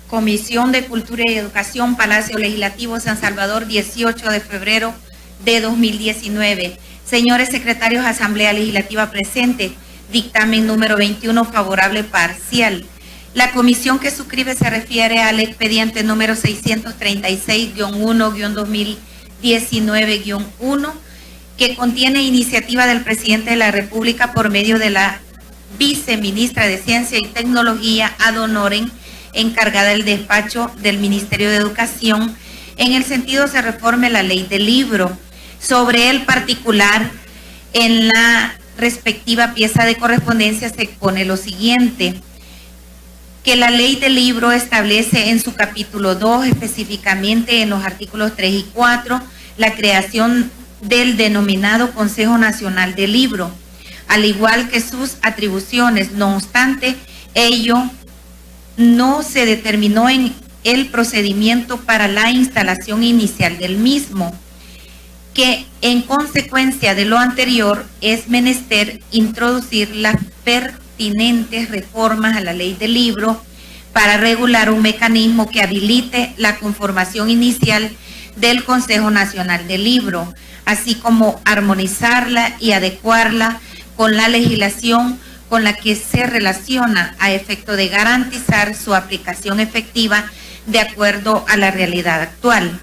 Comisión de Cultura y Educación, Palacio Legislativo, San Salvador, 18 de febrero de 2019. Señores secretarios, Asamblea Legislativa presente, dictamen número 21, favorable parcial. La comisión que suscribe se refiere al expediente número 636-1-2019-1, que contiene iniciativa del presidente de la República por medio de la viceministra de Ciencia y Tecnología, ad honorem, encargada del despacho del Ministerio de Educación. En el sentido se reforme la ley del libro. Sobre el particular, en la respectiva pieza de correspondencia se expone lo siguiente: que la ley del libro establece en su capítulo 2, específicamente en los artículos 3 y 4, la creación del denominado Consejo Nacional del Libro, al igual que sus atribuciones. No obstante, ello no se determinó en el procedimiento para la instalación inicial del mismo, que en consecuencia de lo anterior es menester introducir las pertinentes reformas a la ley del libro para regular un mecanismo que habilite la conformación inicial del Consejo Nacional del Libro, así como armonizarla y adecuarla con la legislación con la que se relaciona, a efecto de garantizar su aplicación efectiva de acuerdo a la realidad actual.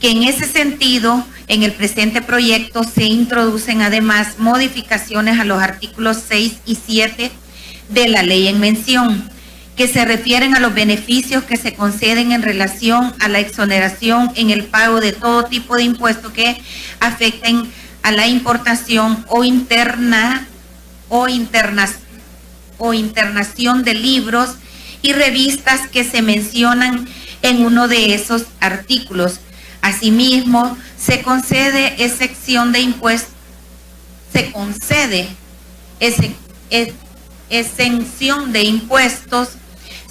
Que en ese sentido, en el presente proyecto se introducen además modificaciones a los artículos 6 y 7 de la ley en mención, que se refieren a los beneficios que se conceden en relación a la exoneración en el pago de todo tipo de impuestos que afecten a la importación o internación de libros y revistas que se mencionan en uno de esos artículos. Asimismo, se concede exención de impuestos, exención de impuestos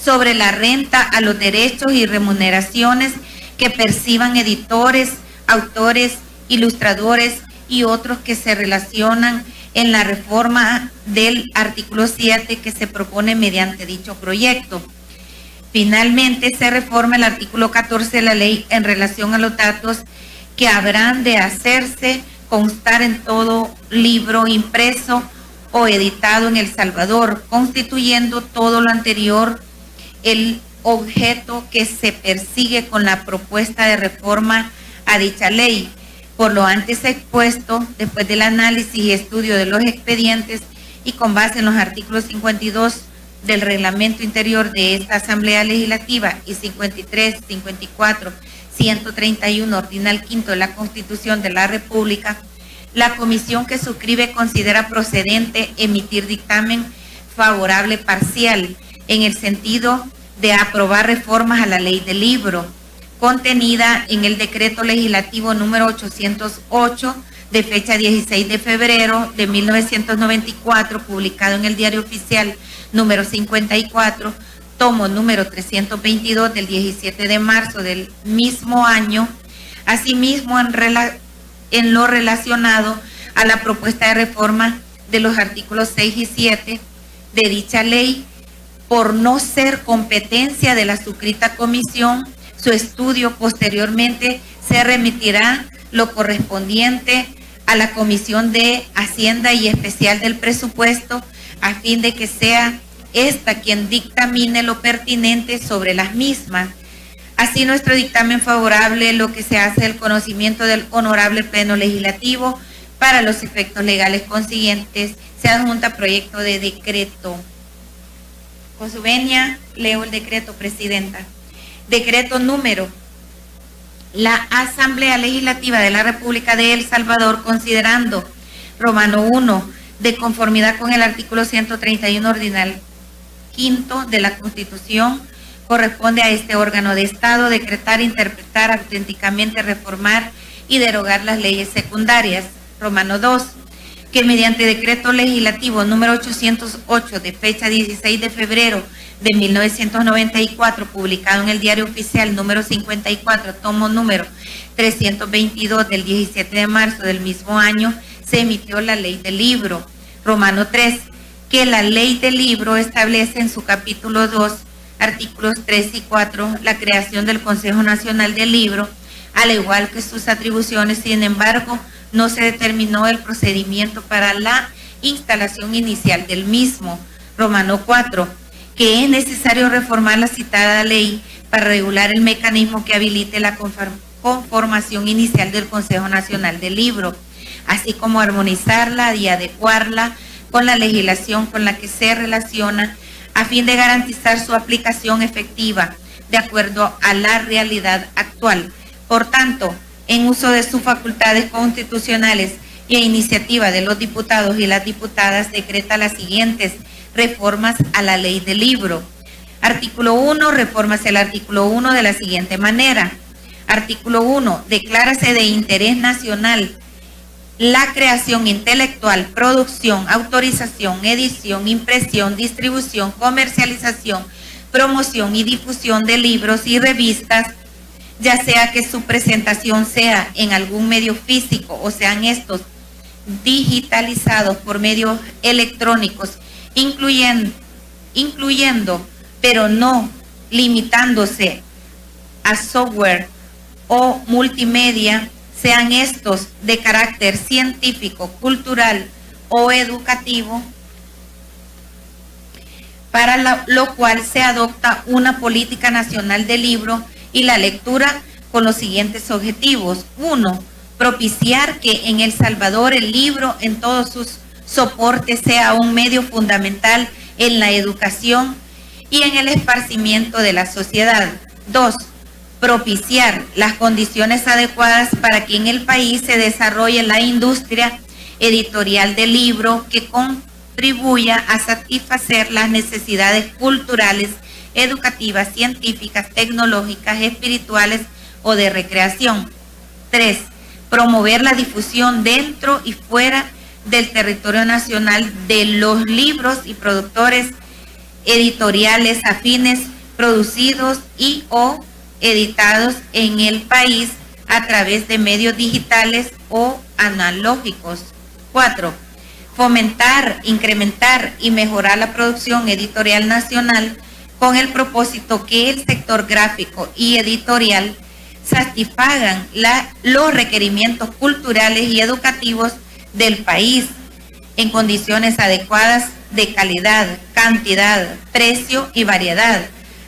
sobre la renta a los derechos y remuneraciones que perciban editores, autores, ilustradores y otros que se relacionan en la reforma del artículo 7 que se propone mediante dicho proyecto. Finalmente, se reforma el artículo 14 de la ley en relación a los datos que habrán de hacerse constar en todo libro impreso o editado en El Salvador, constituyendo todo lo anterior el objeto que se persigue con la propuesta de reforma a dicha ley. Por lo antes expuesto, después del análisis y estudio de los expedientes y con base en los artículos 52 del reglamento interior de esta Asamblea Legislativa y 53, 54, 131, ordinal quinto de la Constitución de la República, la comisión que suscribe considera procedente emitir dictamen favorable parcial en el sentido de aprobar reformas a la ley del libro, contenida en el decreto legislativo número 808 de fecha 16 de febrero de 1994, publicado en el Diario Oficial número 54, tomo número 322 del 17 de marzo del mismo año. Asimismo, en lo relacionado a la propuesta de reforma de los artículos 6 y 7 de dicha ley, por no ser competencia de la suscrita comisión, su estudio posteriormente se remitirá lo correspondiente a la Comisión de Hacienda y Especial del Presupuesto, a fin de que sea esta quien dictamine lo pertinente sobre las mismas. Así, nuestro dictamen favorable, lo que se hace del conocimiento del honorable Pleno Legislativo, para los efectos legales consiguientes, se adjunta proyecto de decreto. Con su venia, leo el decreto, Presidenta. Decreto número: la Asamblea Legislativa de la República de El Salvador, considerando Romano 1, de conformidad con el artículo 131 ordinal quinto de la Constitución, corresponde a este órgano de Estado decretar, interpretar, auténticamente reformar y derogar las leyes secundarias. Romano 2, que mediante decreto legislativo número 808 de fecha 16 de febrero de 1994, publicado en el Diario Oficial número 54, tomo número 322 del 17 de marzo del mismo año, se emitió la ley del libro. Romano 3, que la ley del libro establece en su capítulo 2 Artículos 3 y 4, la creación del Consejo Nacional del Libro, al igual que sus atribuciones. Sin embargo, no se determinó el procedimiento para la instalación inicial del mismo. Romano 4, que es necesario reformar la citada ley para regular el mecanismo que habilite la conformación inicial del Consejo Nacional del Libro, así como armonizarla y adecuarla con la legislación con la que se relaciona, a fin de garantizar su aplicación efectiva de acuerdo a la realidad actual. Por tanto, en uso de sus facultades constitucionales y a iniciativa de los diputados y las diputadas, decreta las siguientes reformas a la ley del libro. Artículo 1, reformas el artículo 1 de la siguiente manera. Artículo 1, declárase de interés nacional la creación intelectual, producción, autorización, edición, impresión, distribución, comercialización, promoción y difusión de libros y revistas, ya sea que su presentación sea en algún medio físico o sean estos digitalizados por medios electrónicos, incluyendo, pero no limitándose a software o multimedia, sean estos de carácter científico, cultural o educativo, para lo cual se adopta una política nacional del libro y la lectura con los siguientes objetivos. 1. Propiciar que en El Salvador el libro en todos sus soportes sea un medio fundamental en la educación y en el esparcimiento de la sociedad. 2. Propiciar las condiciones adecuadas para que en el país se desarrolle la industria editorial del libro que contribuya a satisfacer las necesidades culturales, educativas, científicas, tecnológicas, espirituales o de recreación. 3. Promover la difusión dentro y fuera del territorio nacional de los libros y productores editoriales afines producidos y o editados en el país a través de medios digitales o analógicos. 4. Fomentar, incrementar y mejorar la producción editorial nacional con el propósito que el sector gráfico y editorial satisfagan los requerimientos culturales y educativos del país en condiciones adecuadas de calidad, cantidad, precio y variedad,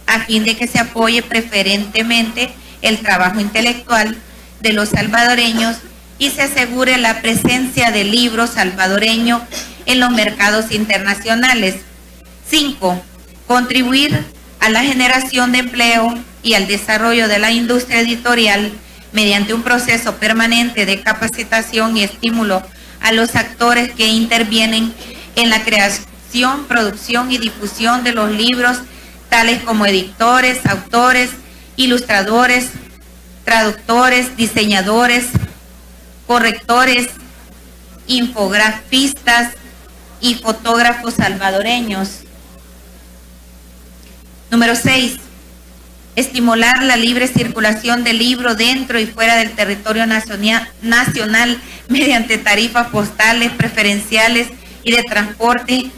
a fin de que se apoye preferentemente el trabajo intelectual de los salvadoreños y se asegure la presencia del libro salvadoreño en los mercados internacionales. 5. Contribuir a la generación de empleo y al desarrollo de la industria editorial mediante un proceso permanente de capacitación y estímulo a los actores que intervienen en la creación, producción y difusión de los libros, tales como editores, autores, ilustradores, traductores, diseñadores, correctores, infografistas y fotógrafos salvadoreños. Número 6. Estimular la libre circulación del libro dentro y fuera del territorio nacional mediante tarifas postales preferenciales y de transporte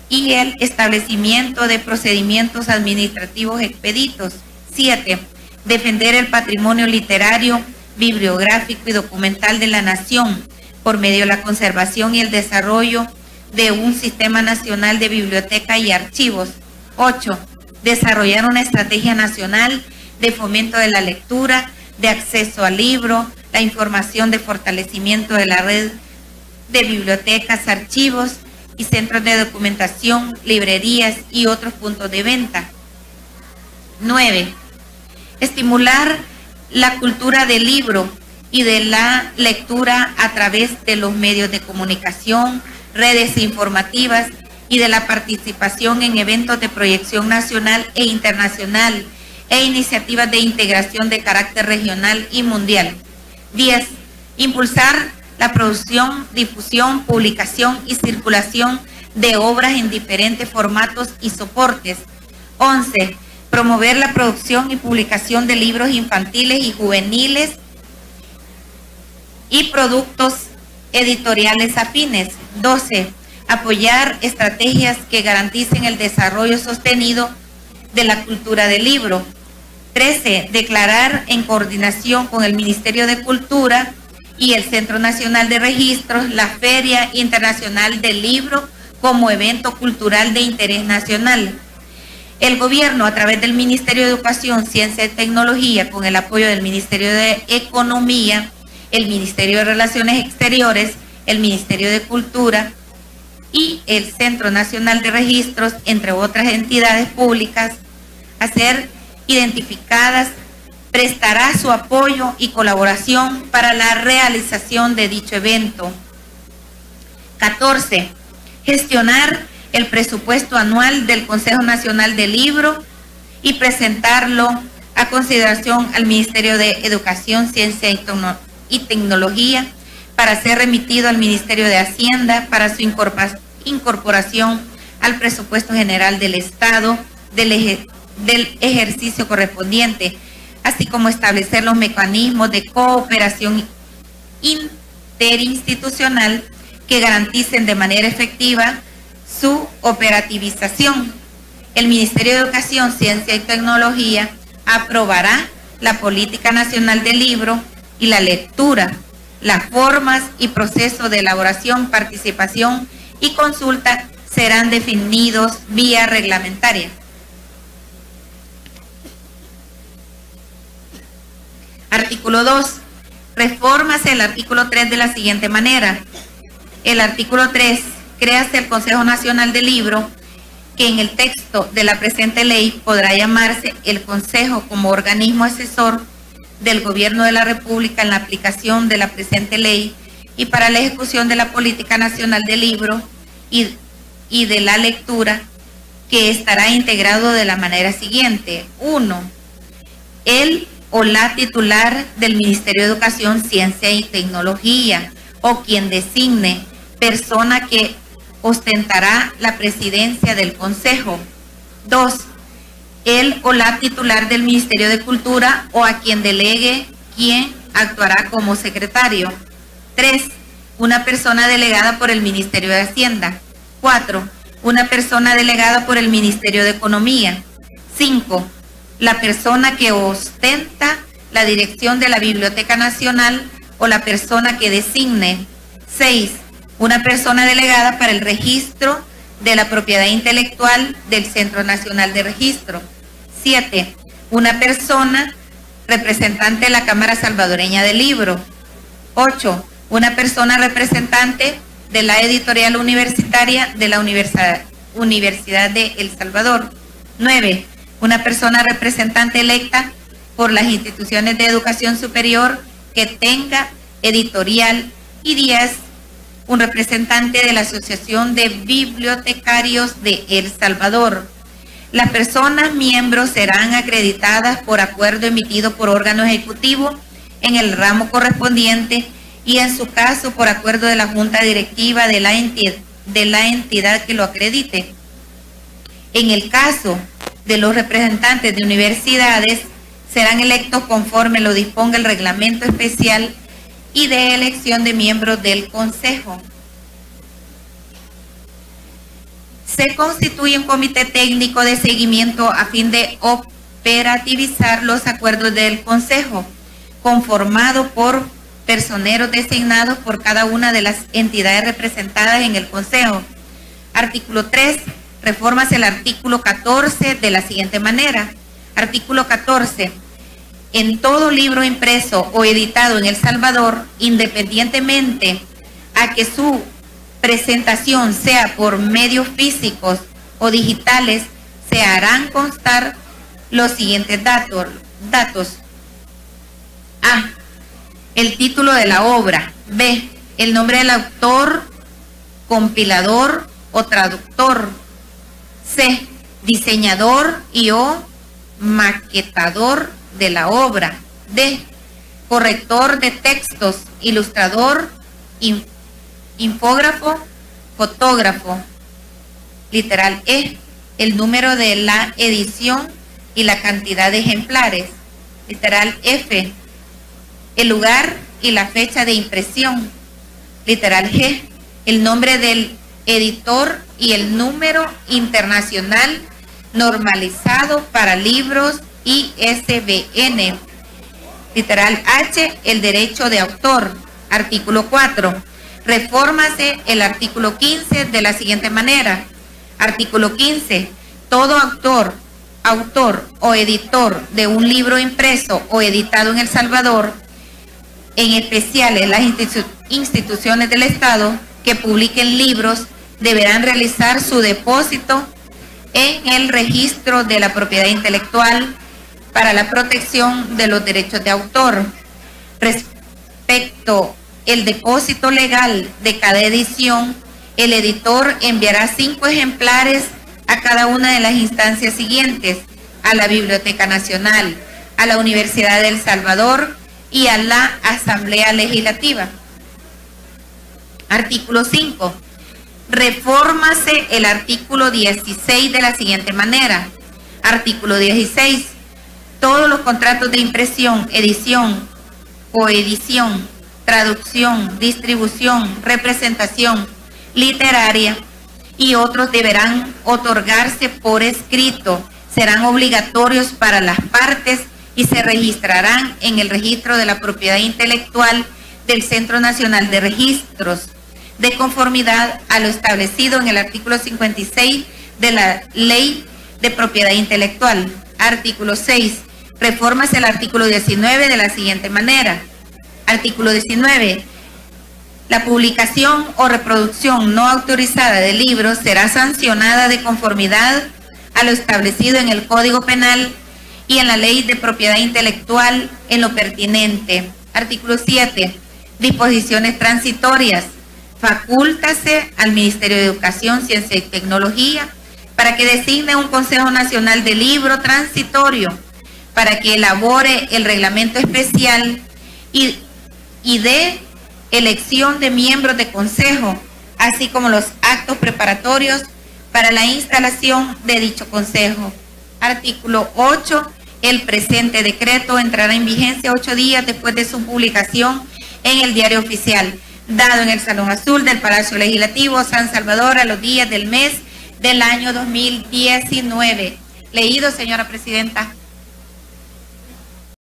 y el establecimiento de procedimientos administrativos expeditos. 7. Defender el patrimonio literario, bibliográfico y documental de la nación por medio de la conservación y el desarrollo de un sistema nacional de biblioteca y archivos. 8. Desarrollar una estrategia nacional de fomento de la lectura, de acceso al libro, la información de fortalecimiento de la red de bibliotecas, archivos y centros de documentación, librerías y otros puntos de venta. 9. Estimular la cultura del libro y de la lectura a través de los medios de comunicación, redes informativas y de la participación en eventos de proyección nacional e internacional e iniciativas de integración de carácter regional y mundial. 10. Impulsar la producción, difusión, publicación y circulación de obras en diferentes formatos y soportes. 11. Promover la producción y publicación de libros infantiles y juveniles y productos editoriales afines. 12. Apoyar estrategias que garanticen el desarrollo sostenido de la cultura del libro. 13. Declarar en coordinación con el Ministerio de Cultura y el Centro Nacional de Registros la Feria Internacional del Libro como evento cultural de interés nacional. El gobierno, a través del Ministerio de Educación, Ciencia y Tecnología, con el apoyo del Ministerio de Economía, el Ministerio de Relaciones Exteriores, el Ministerio de Cultura y el Centro Nacional de Registros, entre otras entidades públicas, a ser identificadas, prestará su apoyo y colaboración para la realización de dicho evento. 14. Gestionar el presupuesto anual del Consejo Nacional del Libro y presentarlo a consideración al Ministerio de Educación, Ciencia y Tecnología para ser remitido al Ministerio de Hacienda para su incorporación al presupuesto general del Estado del ejercicio correspondiente, así como establecer los mecanismos de cooperación interinstitucional que garanticen de manera efectiva su operativización. El Ministerio de Educación, Ciencia y Tecnología aprobará la Política Nacional del Libro y la lectura, las formas y proceso de elaboración, participación y consulta serán definidos vía reglamentaria. Artículo 2. Refórmase el artículo 3 de la siguiente manera. El artículo 3. Créase el Consejo Nacional del Libro, que en el texto de la presente ley podrá llamarse el Consejo como organismo asesor del Gobierno de la República en la aplicación de la presente ley y para la ejecución de la Política Nacional del Libro y de la lectura, que estará integrado de la manera siguiente. 1. El o la titular del Ministerio de Educación, Ciencia y Tecnología, o quien designe, persona que ostentará la presidencia del Consejo. 2. El o la titular del Ministerio de Cultura o a quien delegue, quien actuará como secretario. 3. Una persona delegada por el Ministerio de Hacienda. 4. Una persona delegada por el Ministerio de Economía. 5. La persona que ostenta la dirección de la Biblioteca Nacional o la persona que designe. 6. Una persona delegada para el registro de la propiedad intelectual del Centro Nacional de Registro. 7. Una persona representante de la Cámara Salvadoreña del Libro. 8. Una persona representante de la editorial universitaria de la Universidad de El Salvador. 9. Una persona representante electa por las instituciones de educación superior que tenga editorial. Y 10. Un representante de la Asociación de Bibliotecarios de El Salvador. Las personas miembros serán acreditadas por acuerdo emitido por órgano ejecutivo en el ramo correspondiente y en su caso por acuerdo de la Junta Directiva de la entidad que lo acredite. En el caso de los representantes de universidades, serán electos conforme lo disponga el reglamento especial y de elección de miembros del Consejo. Se constituye un comité técnico de seguimiento a fin de operativizar los acuerdos del Consejo, conformado por personeros designados por cada una de las entidades representadas en el Consejo. Artículo 3. Reformas el artículo 14 de la siguiente manera. Artículo 14. En todo libro impreso o editado en El Salvador, independientemente a que su presentación sea por medios físicos o digitales, se harán constar los siguientes datos. A. El título de la obra. B. El nombre del autor, compilador o traductor. C. Diseñador y o maquetador de la obra. D. Corrector de textos, ilustrador, infógrafo, fotógrafo. Literal E. El número de la edición y la cantidad de ejemplares. Literal F. El lugar y la fecha de impresión. Literal G. El nombre del editor y el número internacional normalizado para libros ISBN. Literal H, el derecho de autor. Artículo 4. Refórmase el artículo 15 de la siguiente manera. Artículo 15. Todo autor o editor de un libro impreso o editado en El Salvador, en especial en las instituciones del Estado que publiquen libros, deberán realizar su depósito en el registro de la propiedad intelectual para la protección de los derechos de autor. Respecto al depósito legal de cada edición, el editor enviará 5 ejemplares a cada una de las instancias siguientes: a la Biblioteca Nacional, a la Universidad de El Salvador y a la Asamblea Legislativa. Artículo 5. Refórmase el artículo 16 de la siguiente manera. Artículo 16. Todos los contratos de impresión, edición, coedición, traducción, distribución, representación literaria y otros deberán otorgarse por escrito, serán obligatorios para las partes y se registrarán en el registro de la propiedad intelectual del Centro Nacional de Registros, de conformidad a lo establecido en el artículo 56 de la Ley de Propiedad Intelectual. Artículo 6. Refórmase el artículo 19 de la siguiente manera. Artículo 19. La publicación o reproducción no autorizada de libros será sancionada de conformidad a lo establecido en el Código Penal y en la Ley de Propiedad Intelectual en lo pertinente. Artículo 7. Disposiciones transitorias. Facúltase al Ministerio de Educación, Ciencia y Tecnología para que designe un Consejo Nacional de Libro transitorio para que elabore el reglamento especial y dé elección de miembros de consejo, así como los actos preparatorios para la instalación de dicho consejo. Artículo 8. El presente decreto entrará en vigencia 8 días después de su publicación en el Diario Oficial, dado en el Salón Azul del Palacio Legislativo, San Salvador, a los días del mes del año 2019. Leído, señora presidenta.